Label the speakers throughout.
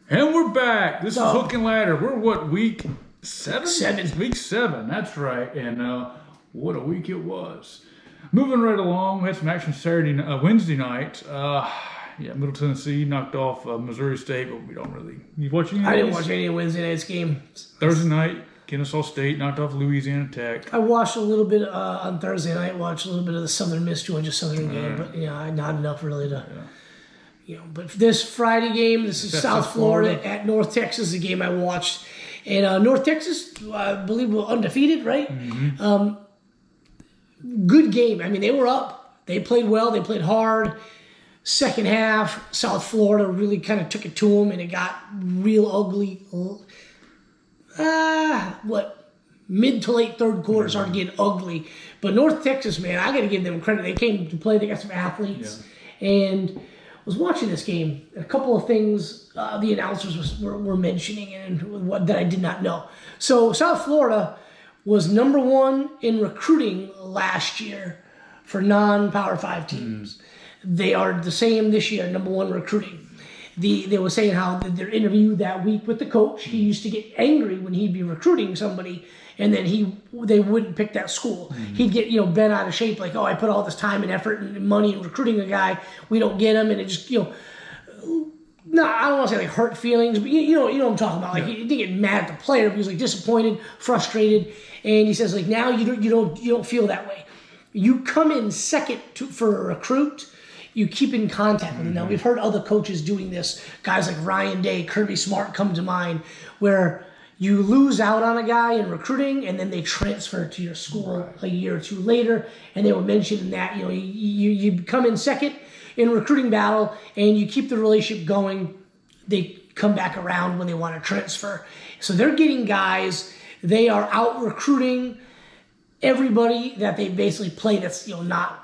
Speaker 1: And we're back. This is Hook and Ladder. We're what, week 7? Week 7, that's right. And what a week it was. Moving right along, we had some action Wednesday night. Middle Tennessee knocked off Missouri State, but we don't really. You watching any?
Speaker 2: I didn't watch any of Wednesday night's game.
Speaker 1: Thursday night, Kennesaw State knocked off Louisiana Tech.
Speaker 2: I watched a little bit on Thursday night. Watched a little bit of the Southern Miss Georgia Southern game, but not enough really to. Yeah. But this Friday game, this is South Florida at North Texas. The game I watched, and North Texas, I believe, were undefeated, right? Mm-hmm. Good game. I mean, they were up. They played well. They played hard. Second half, South Florida really kind of took it to them, and it got real ugly. Mid to late third quarter started getting ugly. But North Texas, man, I got to give them credit. They came to play. They got some athletes. Yeah. And I was watching this game. A couple of things the announcers were mentioning and that I did not know. So South Florida was number 1 in recruiting last year for non-Power 5 teams. They are the same this year, number 1 recruiting. They were saying how their interview that week with the coach, he used to get angry when he'd be recruiting somebody, and then they wouldn't pick that school. Mm-hmm. He'd get bent out of shape, like, I put all this time and effort and money in recruiting a guy, we don't get him, and it just no, I don't want to say like hurt feelings, but you know what I'm talking about. Like he didn't get mad at the player, but he was like disappointed, frustrated, and he says like now you don't feel that way. You come in second for a recruit. You keep in contact with them. Now, we've heard other coaches doing this. Guys like Ryan Day, Kirby Smart come to mind, where you lose out on a guy in recruiting, and then they transfer to your school a year or two later. And they were mentioning that you come in second in recruiting battle, and you keep the relationship going. They come back around when they want to transfer. So they're getting guys. They are out recruiting everybody that they basically play that's not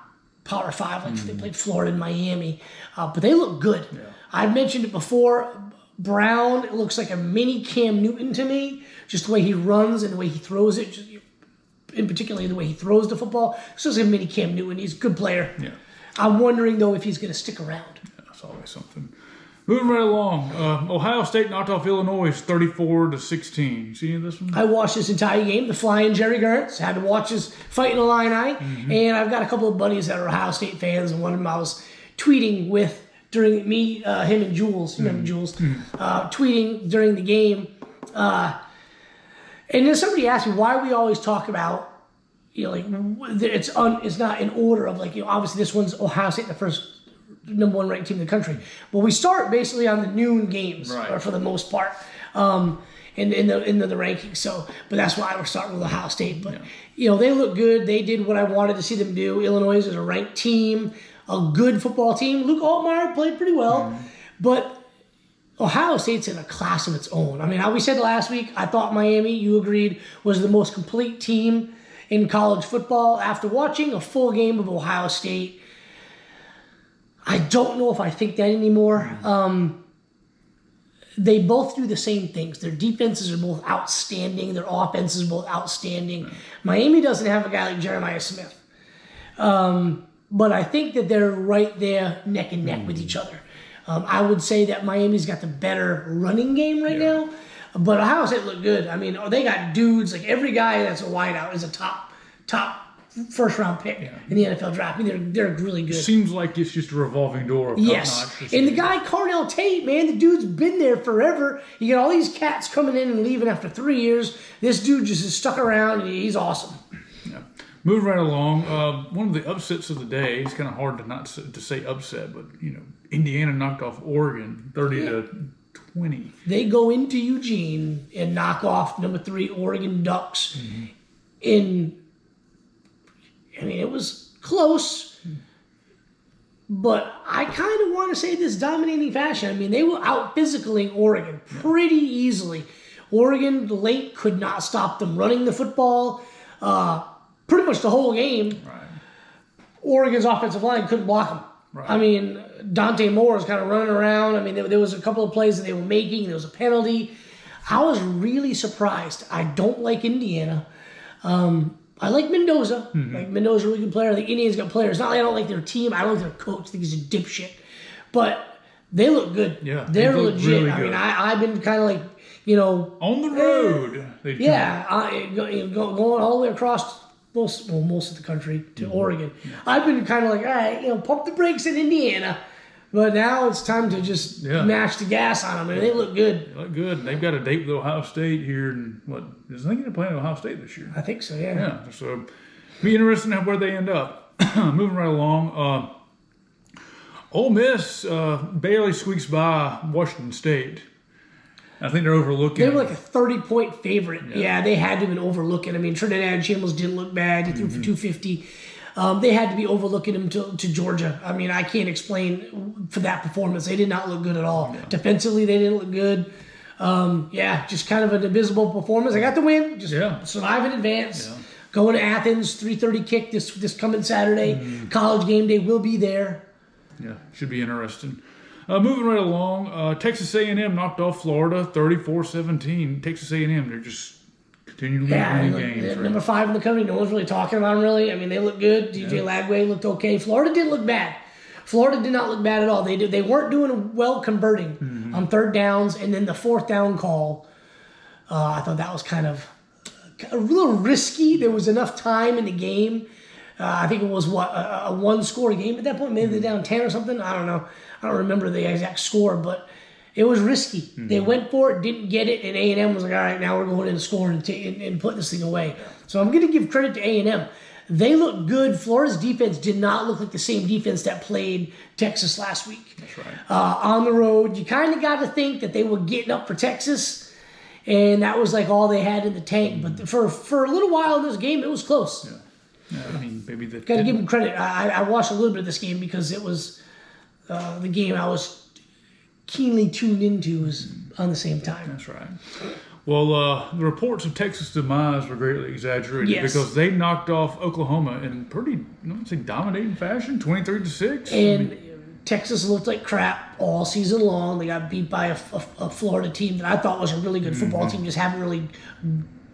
Speaker 2: Power 5, like they played Florida and Miami, but they look good. Yeah. I've mentioned it before. Brown, it looks like a mini Cam Newton to me, just the way he runs and the way he throws it, in particular the way he throws the football. It's just like a mini Cam Newton. He's a good player. Yeah. I'm wondering, though, if he's going to stick around.
Speaker 1: Yeah, that's always something. Moving right along, Ohio State knocked off Illinois 34-16. You see this one?
Speaker 2: I watched this entire game. The Flying Jerry Gertz. Had to watch his fight in Illini. And I've got a couple of buddies that are Ohio State fans, and one of them I was tweeting with during him and Jules. You remember Jules? Tweeting during the game. And then somebody asked me why we always talk about, it's not in order of obviously this one's Ohio State, the first number 1 ranked team in the country. But we start basically on the noon games, for the most part, in the rankings. So, but that's why we're starting with Ohio State. But they look good. They did what I wanted to see them do. Illinois is a ranked team, a good football team. Luke Altmaier played pretty well, but Ohio State's in a class of its own. I mean, how we said last week, I thought Miami, you agreed, was the most complete team in college football. After watching a full game of Ohio State, I don't know if I think that anymore. They both do the same things. Their defenses are both outstanding. Their offenses are both outstanding. Miami doesn't have a guy like Jeremiah Smith. But I think that they're right there neck and neck with each other. I would say that Miami's got the better running game right now. But Ohio State looked good. I mean, they got dudes. Like every guy that's a wideout is a top first-round pick in the NFL draft. I mean, they're really good.
Speaker 1: Seems like it's just a revolving door of top-notch.
Speaker 2: And the guy, Carnell Tate, man, the dude's been there forever. You get all these cats coming in and leaving after 3 years. This dude just is stuck around, and he's awesome.
Speaker 1: Yeah. Moving right along, one of the upsets of the day, it's kind of hard to say upset, but, Indiana knocked off Oregon 30-20.
Speaker 2: They go into Eugene and knock off number 3 Oregon Ducks it was close, but I kind of want to say this dominating fashion. I mean, they were out physicaling Oregon pretty easily. Oregon late could not stop them running the football pretty much the whole game. Right. Oregon's offensive line couldn't block them. Right. I mean, Dante Moore was kind of running around. I mean, there was a couple of plays that they were making. There was a penalty. I was really surprised. I don't like Indiana. I like Mendoza. Like Mendoza's a really good player. I think Indiana's got players. Not like I don't like their team. I don't like their coach. I think he's a dipshit. But They look good.
Speaker 1: Yeah,
Speaker 2: they're
Speaker 1: they look
Speaker 2: legit.
Speaker 1: really
Speaker 2: I mean,
Speaker 1: good.
Speaker 2: I've been kind of like,
Speaker 1: on the road.
Speaker 2: Going all the way across most of the country to Oregon. I've been kind of like, all right, pump the brakes in Indiana. But now it's time to just mash the gas on them, and they look good.
Speaker 1: They look good. They've got a date with Ohio State here, and I think they're playing Ohio State this year.
Speaker 2: I think so, yeah.
Speaker 1: Yeah, so be interesting where they end up. Moving right along, Ole Miss barely squeaks by Washington State. I think they're overlooking.
Speaker 2: They were like a 30-point favorite. Yeah, they had to have been overlooking. I mean, Trinidad Chambers didn't look bad. He threw for 250. They had to be overlooking him to Georgia. I mean, I can't explain for that performance. They did not look good at all. Yeah. Defensively, they didn't look good. Just kind of an abysmal performance. I got the win. Just survive in advance. Yeah. Going to Athens, 3:30 kick this coming Saturday. College game day will be there.
Speaker 1: Yeah, should be interesting. Moving right along, Texas A&M knocked off Florida 34-17. Texas A&M, they're just continually winning games. Right?
Speaker 2: Number 5 in the country. No one's really talking about them, really. I mean, they look good. DJ Lagway looked okay. Florida didn't look bad. Florida did not look bad at all. They weren't doing well converting on third downs, and then the fourth down call, I thought that was kind of a little risky. There was enough time in the game. I think it was a one-score game at that point. Maybe they're down 10 or something. I don't know. I don't remember the exact score, but it was risky. They went for it, didn't get it, and A&M was like, all right, now we're going in and scoring and putting this thing away. So I'm going to give credit to A&M. They look good. Florida's defense did not look like the same defense that played Texas last week.
Speaker 1: That's right.
Speaker 2: On the road, you kind of got to think that they were getting up for Texas, and that was like all they had in the tank. But for a little while in this game, it was close.
Speaker 1: Yeah, I mean, maybe
Speaker 2: got to give them credit. I watched a little bit of this game because it was the game I was keenly tuned into was on the same time.
Speaker 1: That's right. Well, the reports of Texas' demise were greatly exaggerated because they knocked off Oklahoma in pretty, dominating fashion, 23-6.
Speaker 2: And Texas looked like crap all season long. They got beat by a Florida team that I thought was a really good football team, just haven't really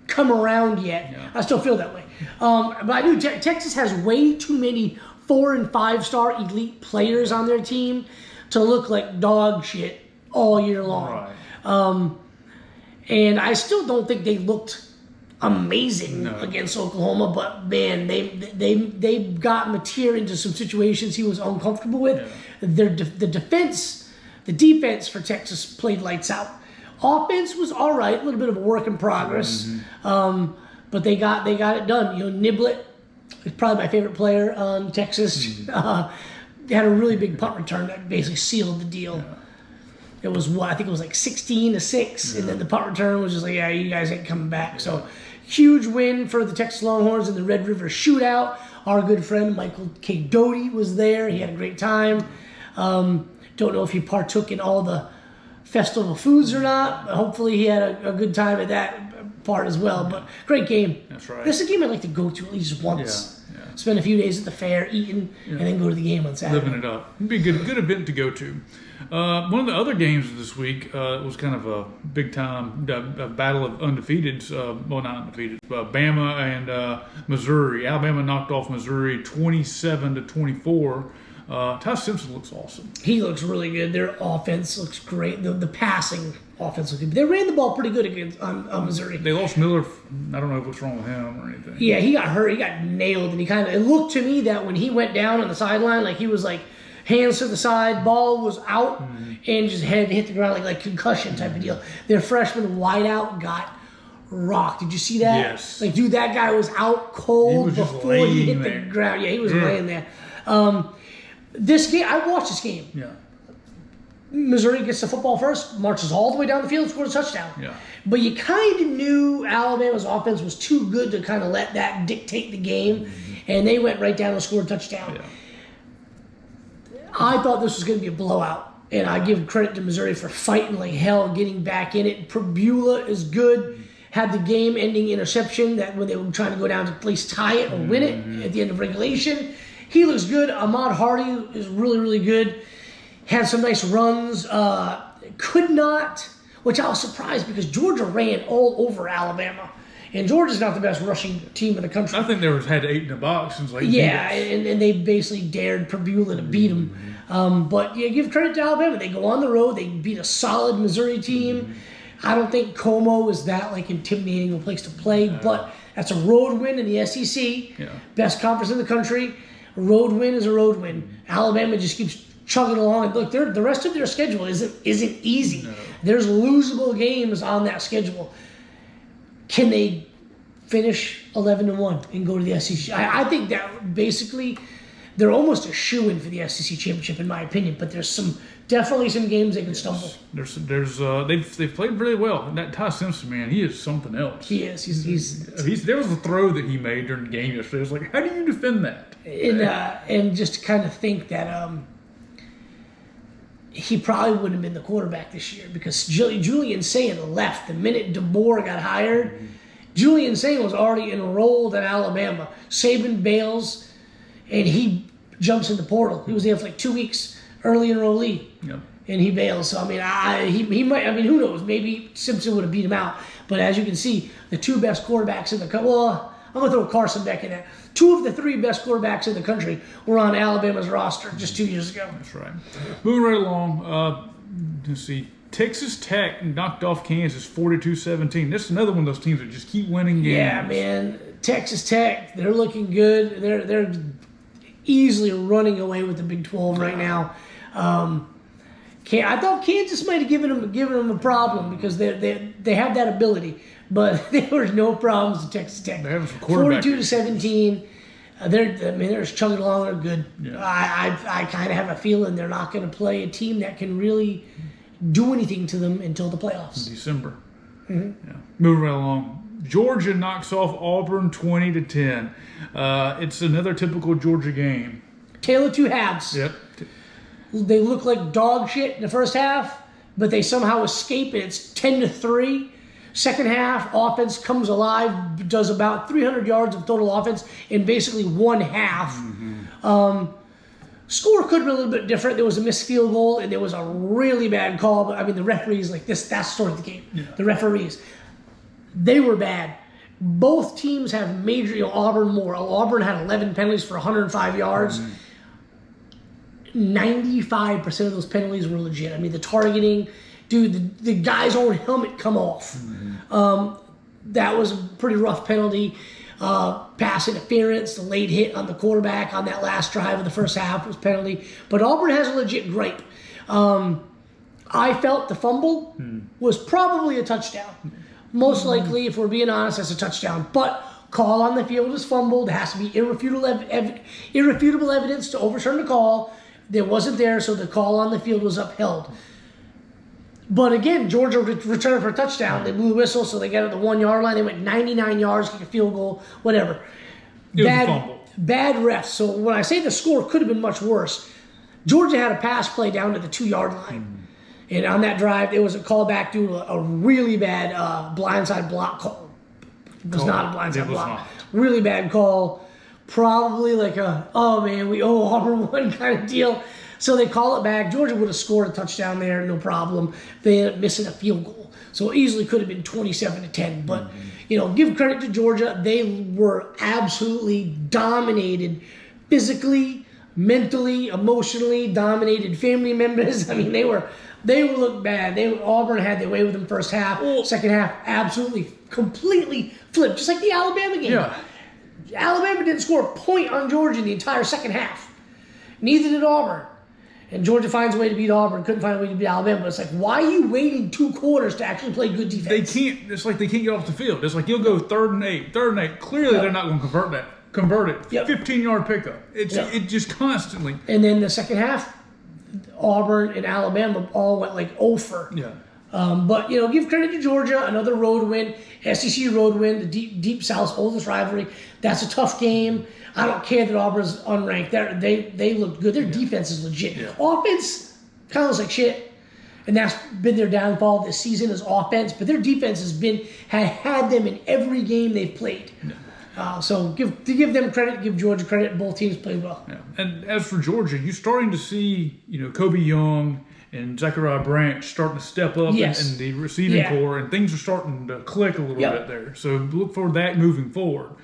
Speaker 2: come around yet. Yeah. I still feel that way. But I knew Texas has way too many 4- and 5-star elite players on their team to look like dog shit all year long. Right. And I still don't think they looked amazing against Oklahoma, but man, they got Mateer into some situations he was uncomfortable with. Yeah. The defense for Texas played lights out. Offense was all right, a little bit of a work in progress, but they got it done. Niblett is probably my favorite player on Texas. They had a really big punt return that basically sealed the deal. Yeah. It was I think it was like 16-6, and then the punt return was just like, yeah, you guys ain't coming back. Yeah. So huge win for the Texas Longhorns in the Red River Shootout. Our good friend Michael K. Doty was there. He had a great time. Don't know if he partook in all the festival foods or not, but hopefully he had a good time at that part as well. But great game. That's right. This is a game I'd like to go to at least once. Yeah. Spend a few days at the fair, eating, and then go to the game on Saturday.
Speaker 1: Living it up. It'd be a good event to go to. One of the other games of this week was kind of a big-time battle of undefeateds. Not undefeated. Bama and Missouri. Alabama knocked off Missouri 27-24. Ty Simpson looks awesome.
Speaker 2: He looks really good. Their offense looks great. The passing offense looks good. They ran the ball pretty good against on Missouri.
Speaker 1: They lost Miller. I don't know what's wrong with him or anything.
Speaker 2: Yeah, he got hurt. He got nailed, and it looked to me that when he went down on the sideline, like he was like hands to the side, ball was out, and just head hit the ground like concussion type of deal. Their freshman wideout got rocked. Did you see that?
Speaker 1: Yes.
Speaker 2: Like, dude, that guy was out cold before he hit the ground. Yeah, he was laying there. This game, I watched this game.
Speaker 1: Yeah.
Speaker 2: Missouri gets the football first, marches all the way down the field, scores a touchdown.
Speaker 1: Yeah.
Speaker 2: But you kind of knew Alabama's offense was too good to kind of let that dictate the game, and they went right down and scored a touchdown.
Speaker 1: Yeah.
Speaker 2: I thought this was going to be a blowout, and I give credit to Missouri for fighting like hell, getting back in it. Perbula is good. Had the game-ending interception that when they were trying to go down to at least tie it or win it at the end of regulation. He looks good. Ahmad Hardy is really, really good. Had some nice runs. Could not, which I was surprised because Georgia ran all over Alabama. And Georgia's not the best rushing team in the country.
Speaker 1: I think they had 8 in the box since like
Speaker 2: and they basically dared Pabula to beat them. But yeah, give credit to Alabama. They go on the road. They beat a solid Missouri team. I don't think Como is that like intimidating a place to play, but that's a road win in the SEC.
Speaker 1: Yeah.
Speaker 2: Best conference in the country. A road win is a road win. Alabama just keeps chugging along. And look, the rest of their schedule isn't easy.
Speaker 1: No.
Speaker 2: There's losable games on that schedule. Can they finish 11-1 and go to the SEC? I think that basically they're almost a shoo-in for the SEC championship in my opinion. But there's definitely some games they can stumble.
Speaker 1: They've played really well. And that Ty Simpson, man, he is something else.
Speaker 2: He is. He's
Speaker 1: there was a throw that he made during the game yesterday. I was like, how do you defend that?
Speaker 2: And just to kind of think that he probably wouldn't have been the quarterback this year because Julian Sayin left the minute DeBoer got hired. Julian Sayin was already enrolled at Alabama. Saban bails, and he jumps in the portal. He was there for like 2 weeks, early enrollee, and he bails. So I mean, he might. I mean, who knows? Maybe Simpson would have beat him out. But as you can see, the 2 best quarterbacks in the country. Well, I'm gonna throw Carson Beck in there. 2 of the 3 best quarterbacks in the country were on Alabama's roster just 2 years ago.
Speaker 1: That's right. Moving right along, let's see. Texas Tech knocked off Kansas 42-17. This is another one of those teams that just keep winning games.
Speaker 2: Yeah, man. Texas Tech, they're looking good. They're easily running away with the Big 12 right now. I thought Kansas might have given them a problem because they have that ability. But there was no problems with Texas Tech. 42-17. They're just chugging along. They're good. Yeah. I kind of have a feeling they're not going to play a team that can really do anything to them until the playoffs.
Speaker 1: December. Mm-hmm. Yeah. Moving right along. Georgia knocks off Auburn 20-10. It's another typical Georgia game.
Speaker 2: Tale of two halves.
Speaker 1: Yep.
Speaker 2: They look like dog shit in the first half, but they somehow escape it. It's 10-3. Second half, offense comes alive, does about 300 yards of total offense in basically one half. Mm-hmm. Score could have been a little bit different. There was a missed field goal, and there was a really bad call. But, I mean, the referees, like this, that's the story of the game. Yeah. The referees, they were bad. Both teams have major, Auburn more. Auburn had 11 penalties for 105 yards. Mm-hmm. 95% of those penalties were legit. I mean, the targeting... Dude, the guy's own helmet come off. Mm-hmm. That was a pretty rough penalty. Pass interference, the late hit on the quarterback on that last drive of the first half was penalty. But Auburn has a legit gripe. I felt the fumble was probably a touchdown. Most likely, if we're being honest, that's a touchdown. But call on the field is fumbled. There has to be irrefutable evidence to overturn the call. There wasn't there, so the call on the field was upheld. But again, Georgia returned for a touchdown. They blew the whistle, so they got at the 1 yard line. They went 99 yards, kick a field goal, whatever. Bad refs. So when I say the score could have been much worse, Georgia had a pass play down to the 2 yard line. And on that drive, there was a callback due to a really bad blindside block call. It was not a blindside block. Really bad call. Probably like we owe Auburn one kind of deal. So they call it back. Georgia would have scored a touchdown there, no problem. They ended up missing a field goal. So it easily could have been 27-10. But, give credit to Georgia. They were absolutely dominated physically, mentally, emotionally, dominated family members. I mean, they looked bad. Auburn had their way with them first half. Second half, absolutely, completely flipped. Just like the Alabama game. Yeah. Alabama didn't score a point on Georgia in the entire second half. Neither did Auburn. And Georgia finds a way to beat Auburn, couldn't find a way to beat Alabama. But it's like, why are you waiting 2 quarters to actually play good defense?
Speaker 1: It's like they can't get off the field. It's like you'll go 3rd and 8. Clearly they're not going to convert it. 15-yard pickup. It just constantly.
Speaker 2: And then the second half, Auburn and Alabama all went like 0-for. Yeah. But, give credit to Georgia, another road win, SEC road win, the Deep South's oldest rivalry. That's a tough game. I don't care that Auburn's unranked. They looked good. Their defense is legit. Yeah. Offense kind of looks like shit, and that's been their downfall this season is offense. But their defense has had them in every game they've played. Yeah. So give them credit, give Georgia credit. Both teams played well.
Speaker 1: Yeah. And as for Georgia, you're starting to see Kobe Young and Zachariah Branch starting to step up in the receiving core, and things are starting to click a little bit there. So look for that moving forward.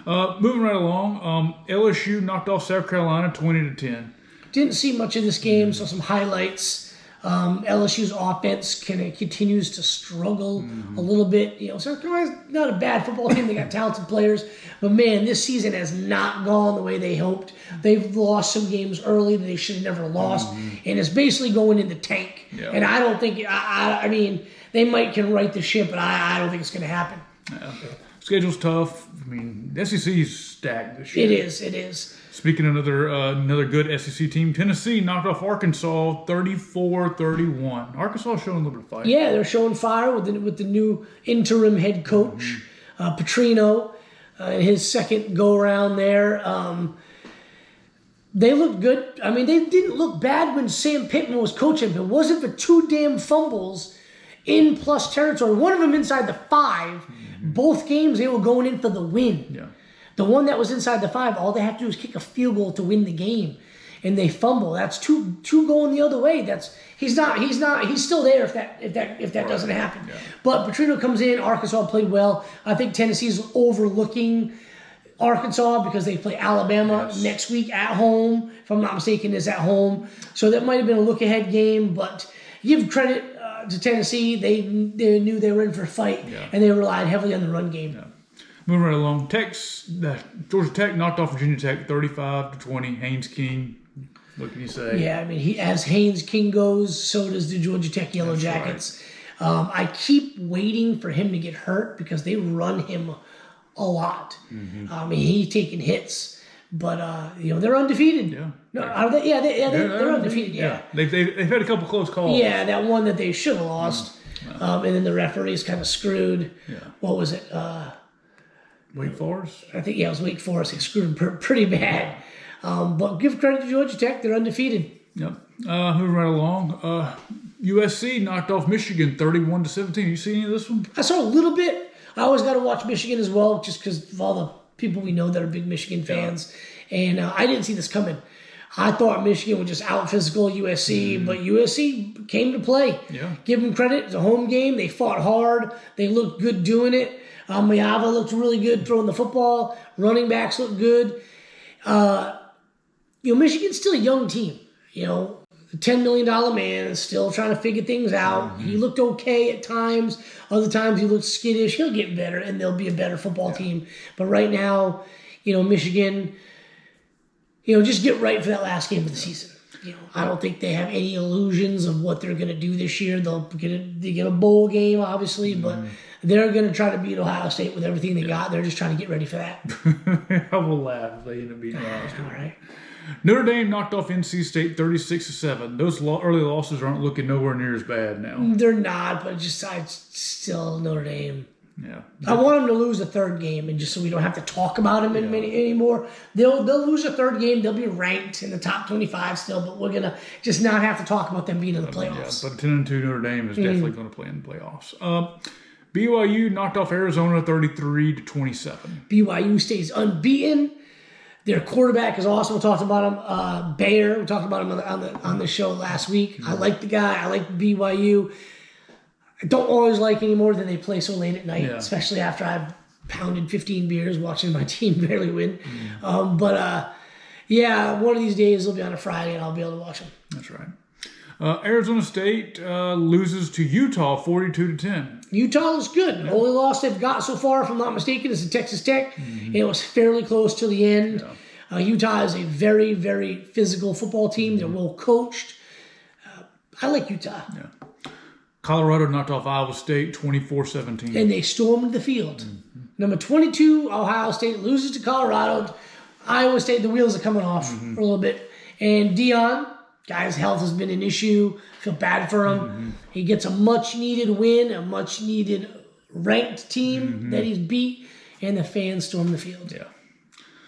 Speaker 1: Moving right along, LSU knocked off South Carolina 20-10.
Speaker 2: Didn't see much of this game, so some highlights. LSU's offense continues to struggle a little bit. South Carolina's not a bad football team. They got talented players. But, man, this season has not gone the way they hoped. They've lost some games early that they should have never lost. And it's basically going in the tank. Yeah. And I don't think, I mean, they can right the ship, but I don't think it's going to happen.
Speaker 1: Yeah. Schedule's tough. I mean, the SEC's stacked this year.
Speaker 2: It is.
Speaker 1: Speaking of another good SEC team, Tennessee knocked off Arkansas 34-31. Arkansas showing a little bit of fight.
Speaker 2: Yeah, they're showing fire with the new interim head coach, Petrino, in his second go-around there. They looked good. I mean, they didn't look bad when Sam Pittman was coaching. If it wasn't for 2 damn fumbles in plus territory, one of them inside the 5, both games they were going in for the win.
Speaker 1: Yeah.
Speaker 2: The one that was inside the 5, all they have to do is kick a field goal to win the game, and they fumble. That's two going the other way. He's still there if that doesn't happen. Yeah. But Petrino comes in. Arkansas played well. I think Tennessee's overlooking Arkansas because they play Alabama next week at home. If I'm not mistaken, is at home. So that might have been a look ahead game. But give credit to Tennessee. They knew they were in for a fight, and they relied heavily on the run game.
Speaker 1: Yeah. Moving right along, Georgia Tech knocked off Virginia Tech 35-20. Haynes King, what can you say?
Speaker 2: Yeah, I mean, as Haynes King goes, so does the Georgia Tech Yellow Jackets. Right. I keep waiting for him to get hurt because they run him a lot. I mean, he's taking hits, but they're undefeated. Yeah, no, are they? Yeah, they're undefeated. Yeah,
Speaker 1: they've had a couple close calls.
Speaker 2: Yeah, that one that they should have lost, and then the referees kind of screwed. Yeah. What was it?
Speaker 1: Wake Forest?
Speaker 2: I think, it was Wake Forest. They screwed them pretty bad. But give credit to Georgia Tech. They're undefeated.
Speaker 1: Yep. Moving right along. USC knocked off Michigan 31-17. You see any of this one?
Speaker 2: I saw a little bit. I always got to watch Michigan as well just because of all the people we know that are big Michigan fans. Yeah. And I didn't see this coming. I thought Michigan would just out-physical USC, but USC came to play. Yeah. Give them credit. It's a home game. They fought hard. They looked good doing it. Mayava looked really good throwing the football. Running backs looked good. Michigan's still a young team. The $10 million man is still trying to figure things out. He looked okay at times. Other times he looked skittish. He'll get better, and they'll be a better football team. But right now, Michigan, just get right for that last game of the season. I don't think they have any illusions of what they're going to do this year. They get a bowl game, obviously, but they're going to try to beat Ohio State with everything they got. They're just trying to get ready for that.
Speaker 1: I will laugh if they end up beating Ohio State.
Speaker 2: All right.
Speaker 1: Notre Dame knocked off NC State 36-7. Those early losses aren't looking nowhere near as bad now.
Speaker 2: They're not, but I still Notre Dame.
Speaker 1: Yeah.
Speaker 2: I want them to lose a third game, and just so we don't have to talk about them anymore. They'll lose a third game. They'll be ranked in the top 25 still, but we're gonna just not have to talk about them being in the playoffs.
Speaker 1: Yeah, but 10-2 Notre Dame is definitely going to play in the playoffs. BYU knocked off Arizona 33-27.
Speaker 2: BYU stays unbeaten. Their quarterback is awesome. We talked about him. Bayer. We talked about him on the show last week. I like the guy. I like BYU. I don't always like any more than they play so late at night, especially after I've pounded 15 beers watching my team barely win. One of these days it'll be on a Friday and I'll be able to watch them.
Speaker 1: That's right. Arizona State loses to Utah 42-10.
Speaker 2: Utah is good. The only loss they've got so far, if I'm not mistaken, is to Texas Tech. And it was fairly close to the end. Yeah. Utah is a very, very physical football team. They're well coached. I like Utah.
Speaker 1: Yeah. Colorado knocked off Iowa State 24-17.
Speaker 2: And they stormed the field. Number 22, Ohio State loses to Colorado. Iowa State, the wheels are coming off for a little bit. And Dion, guy's health has been an issue. Feel bad for him. He gets a much-needed win, a much-needed ranked team that he's beat, and the fans storm the field. Yeah.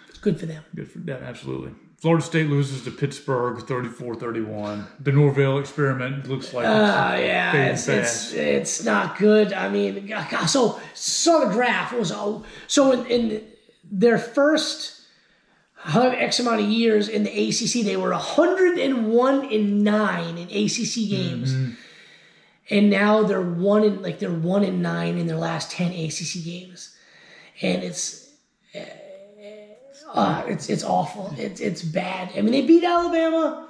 Speaker 2: It's good for them.
Speaker 1: Good for that, absolutely. Florida State loses to Pittsburgh 34-31. The Norvell experiment looks like
Speaker 2: it's not good. I mean, saw the graph. It was in their first X amount of years in the ACC. They were 101-9 in ACC games, and now they're 1-9 in their last 10 ACC games, and it's awful. It's bad. I mean, they beat Alabama,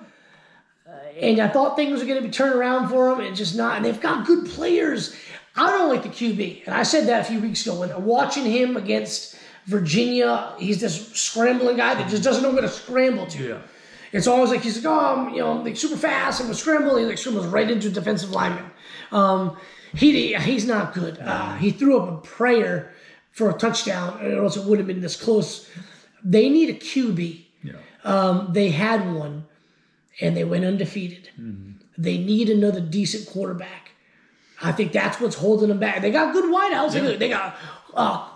Speaker 2: and I thought things were going to be turned around for them, and it's just not. And they've got good players. I don't like the QB, and I said that a few weeks ago when watching him against Virginia. He's this scrambling guy that just doesn't know where to scramble to. Yeah. It's always like he's like, super fast and will scramble. He scrambles right into a defensive lineman. He's not good. He threw up a prayer for a touchdown, or else it would have been this close. They need a QB. Yeah. They had one, and they went undefeated. Mm-hmm. They need another decent quarterback. I think that's what's holding them back. They got good wideouts. Yeah. They got I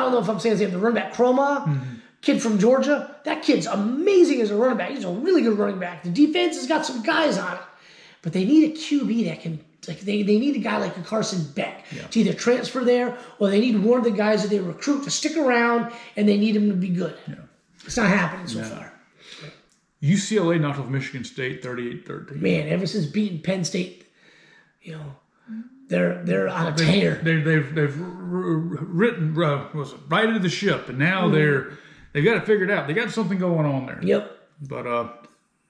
Speaker 2: don't know if I'm saying his name, the running back, Croma, kid from Georgia. That kid's amazing as a running back. He's a really good running back. The defense has got some guys on it. But they need a QB that can, they need a guy like a Carson Beck to either transfer there, or they need one of the guys that they recruit to stick around, and they need him to be good. Yeah. It's not happening so far.
Speaker 1: UCLA knocked off Michigan State 38-13.
Speaker 2: Man, ever since beating Penn State, they're on a tear.
Speaker 1: They've righted the ship, and now they've got it figured out. They got something going on there.
Speaker 2: Yep.
Speaker 1: But I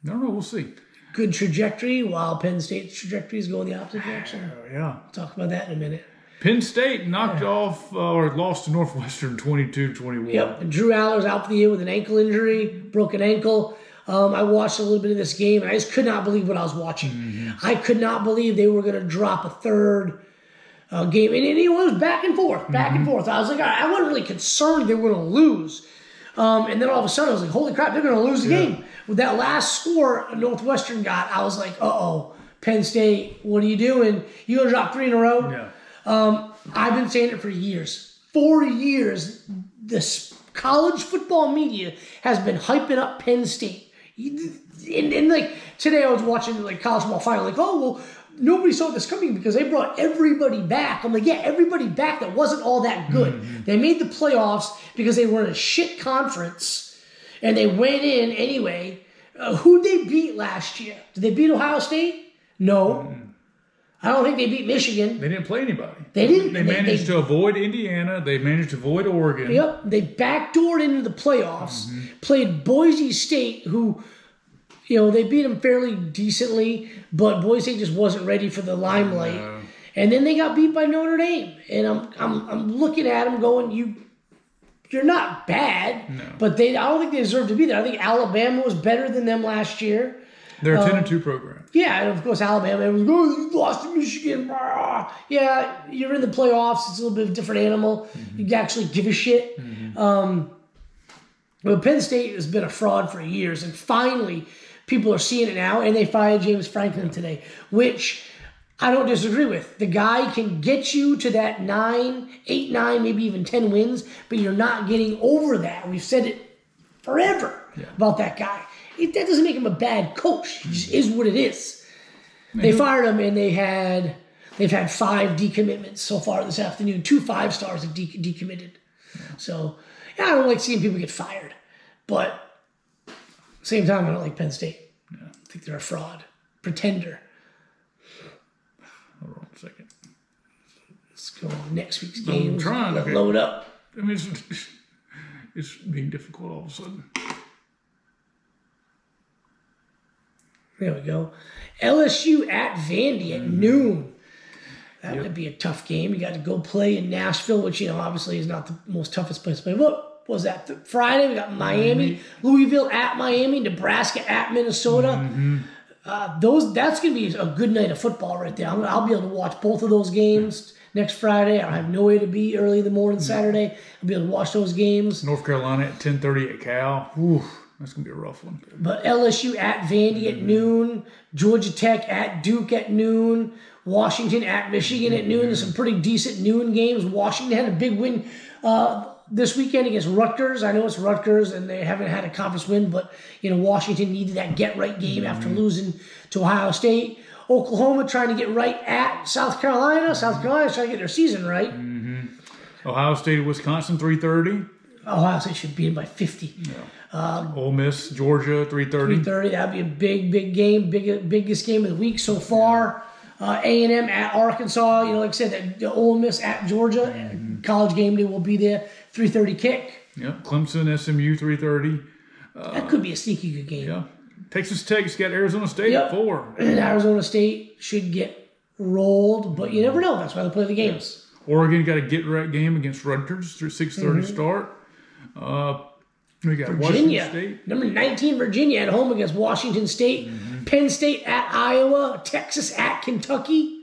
Speaker 1: don't know. We'll see.
Speaker 2: Good trajectory, while Penn State's trajectory is going the opposite direction.
Speaker 1: Yeah.
Speaker 2: We'll talk about that in a minute.
Speaker 1: Penn State knocked off or lost to Northwestern 22-21.
Speaker 2: Yep. And Drew Aller's out for the year with an ankle injury, broken ankle. I watched a little bit of this game, and I just could not believe what I was watching. Mm-hmm. I could not believe they were going to drop a third game. And it was back and forth, back and forth. I was like, I wasn't really concerned they were going to lose. And then all of a sudden, I was like, holy crap, they're going to lose the game. With that last score Northwestern got, I was like, uh-oh, Penn State, what are you doing? You going to drop 3 in a row? Yeah. I've been saying it for years. 4 years, this college football media has been hyping up Penn State. And like today I was watching like college football final, like, oh, well, nobody saw this coming because they brought everybody back. I'm like, yeah, everybody back that wasn't all that good. Mm-hmm. They made the playoffs because they were in a shit conference, and they went in anyway. Who'd they beat last year? Did they beat Ohio State? No. Mm-hmm. I don't think they beat Michigan.
Speaker 1: They didn't play anybody.
Speaker 2: They didn't.
Speaker 1: They managed to avoid Indiana. They managed to avoid Oregon.
Speaker 2: Yep. They backdoored into the playoffs, played Boise State, who, they beat them fairly decently, but Boise State just wasn't ready for the limelight. No. And then they got beat by Notre Dame. And I'm looking at them going, you're not bad, but I don't think they deserve to be there. I think Alabama was better than them last year.
Speaker 1: They're a 10-2 program.
Speaker 2: Yeah, and of course Alabama was you lost to Michigan. Yeah, you're in the playoffs. It's a little bit of a different animal. You actually give a shit. But Penn State has been a fraud for years, and finally people are seeing it now, and they fired James Franklin today, which I don't disagree with. The guy can get you to that 8, 9, maybe even 10 wins, but you're not getting over that. We've said it forever about that guy. That doesn't make him a bad coach. He just is what it is. They fired him, and they've had 5 decommitments so far this afternoon. 2 5-stars have decommitted. Yeah. So, I don't like seeing people get fired. But at the same time, I don't like Penn State. Yeah. I think they're a fraud. Pretender.
Speaker 1: Hold on a second.
Speaker 2: Let's go on next week's game.
Speaker 1: I'm trying to
Speaker 2: load up.
Speaker 1: I mean, it's being difficult all of a sudden.
Speaker 2: There we go. LSU at Vandy at noon. That would be a tough game. You got to go play in Nashville, which, obviously is not the most toughest place to play. What was that? Friday, we got Miami, Louisville at Miami, Nebraska at Minnesota. That's going to be a good night of football right there. I'll be able to watch both of those games next Friday. I have nowhere to be early in the morning Saturday. I'll be able to watch those games.
Speaker 1: North Carolina at 10:30 at Cal. Ooh. That's going to be a rough one.
Speaker 2: But LSU at Vandy at noon. Georgia Tech at Duke at noon. Washington at Michigan at noon. There's some pretty decent noon games. Washington had a big win this weekend against Rutgers. I know it's Rutgers, and they haven't had a conference win, but Washington needed that get-right game after losing to Ohio State. Oklahoma trying to get right at South Carolina. South Carolina's trying to get their season right.
Speaker 1: Ohio State, Wisconsin, 3:30.
Speaker 2: Ohio State should beat them by 50.
Speaker 1: Yeah. Ole Miss, Georgia, 3:30.
Speaker 2: 3:30. That'd be a big game, biggest game of the week so far. A&M at Arkansas. Like I said, the Ole Miss at Georgia. College game day will be there. 3:30 kick.
Speaker 1: Yep. Clemson, SMU, 3:30.
Speaker 2: That could be a sneaky good game.
Speaker 1: Yeah. Texas Tech's got Arizona State at 4.
Speaker 2: And Arizona State should get rolled, but you never know. That's why they play the games.
Speaker 1: Oregon got a get-right game against Rutgers through 6:30 start. We got
Speaker 2: Virginia,
Speaker 1: Washington State.
Speaker 2: number 19, Virginia at home against Washington State. Penn State at Iowa. Texas at Kentucky.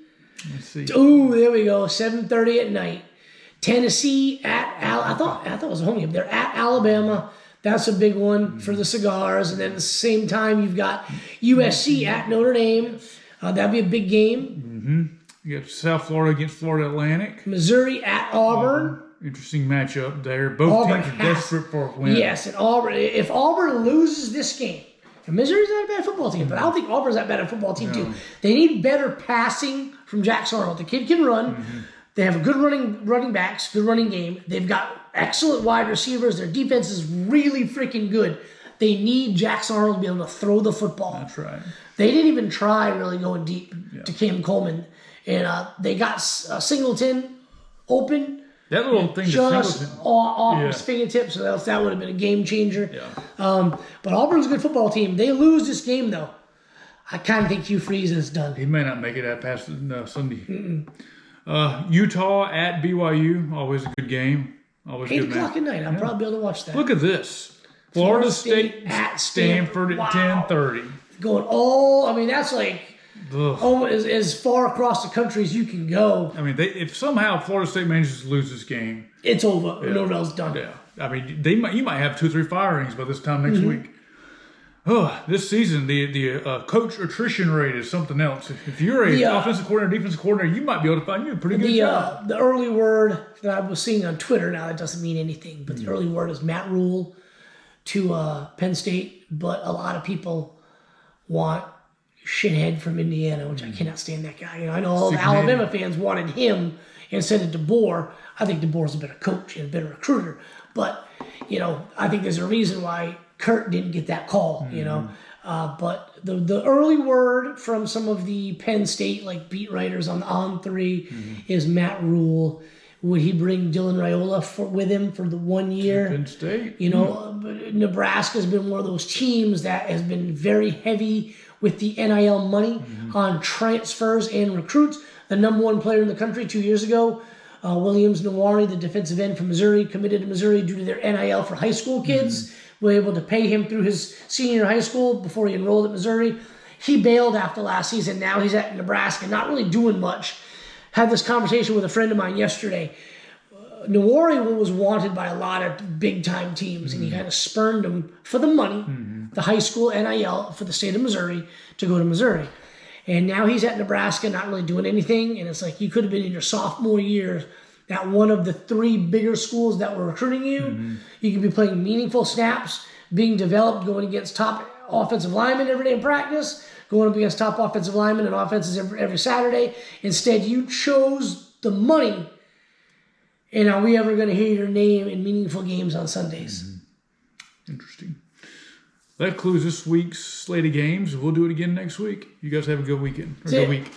Speaker 1: Let's see.
Speaker 2: Ooh, there we go. 7:30 at night. Tennessee at I thought it was a home game. They're at Alabama. That's a big one for the Cigars. And then at the same time, you've got USC at Notre Dame. That'd be a big game.
Speaker 1: You got South Florida against Florida Atlantic.
Speaker 2: Missouri at Auburn.
Speaker 1: Interesting matchup there. Both
Speaker 2: Auburn
Speaker 1: teams are desperate for a win.
Speaker 2: Yes, and Auburn. If Auburn loses this game, and Missouri's not a bad football team, but I don't think Auburn's that bad a football team too. They need better passing from Jackson Arnold. The kid can run. They have a good running backs, good running game. They've got excellent wide receivers. Their defense is really freaking good. They need Jackson Arnold to be able to throw the football.
Speaker 1: That's right.
Speaker 2: They didn't even try really going deep to Cam Coleman. And they got Singleton open.
Speaker 1: That little thing
Speaker 2: Just off his fingertips, or else that would have been a game changer.
Speaker 1: Yeah.
Speaker 2: But Auburn's a good football team. They lose this game, though. I kind of think Hugh Freeze is done.
Speaker 1: He may not make it past Sunday. Utah at BYU, always a good game. Always
Speaker 2: 8
Speaker 1: good
Speaker 2: o'clock at night. I'll probably be able to watch that.
Speaker 1: Look at this. Florida State at Stanford at 10:30.
Speaker 2: Going all, that's like almost as far across the country as you can go.
Speaker 1: If somehow Florida State manages to lose this game,
Speaker 2: it's over. Yeah. Norvell's done.
Speaker 1: Yeah. You might have 2 or 3 firings by this time next week. This season, the coach attrition rate is something else. If you're a offensive coordinator, defensive coordinator, you might be able to find you a pretty good job.
Speaker 2: The early word that I was seeing on Twitter, now that doesn't mean anything, but the early word is Matt Rule to Penn State, but a lot of people want shithead from Indiana, which I cannot stand that guy. I know all the Alabama fans wanted him instead of DeBoer. I think DeBoer's a better coach and a better recruiter, but I think there's a reason why Kurt didn't get that call, but the early word from some of the Penn State beat writers on 3 is Matt Rule. Would he bring Dylan Raiola with him for the 1 year?
Speaker 1: Penn State.
Speaker 2: Nebraska's been one of those teams that has been very heavy with the NIL money on transfers and recruits. The number 1 player in the country 2 years ago, Williams Nawari, the defensive end from Missouri, committed to Missouri due to their NIL for high school kids. Were able to pay him through his senior high school before he enrolled at Missouri. He bailed after last season. Now he's at Nebraska, not really doing much. Had this conversation with a friend of mine yesterday. Nawari was wanted by a lot of big-time teams, and he kind of spurned him for the money, the high school NIL for the state of Missouri, to go to Missouri. And now he's at Nebraska, not really doing anything, and it's like you could have been in your sophomore year at one of the 3 bigger schools that were recruiting you. You could be playing meaningful snaps, being developed, going against top offensive linemen every day in practice, going up against top offensive linemen and offenses every Saturday. Instead, you chose the money. And are we ever going to hear your name in meaningful games on Sundays?
Speaker 1: Interesting. That concludes this week's slate of games. We'll do it again next week. You guys have a good weekend. Good week.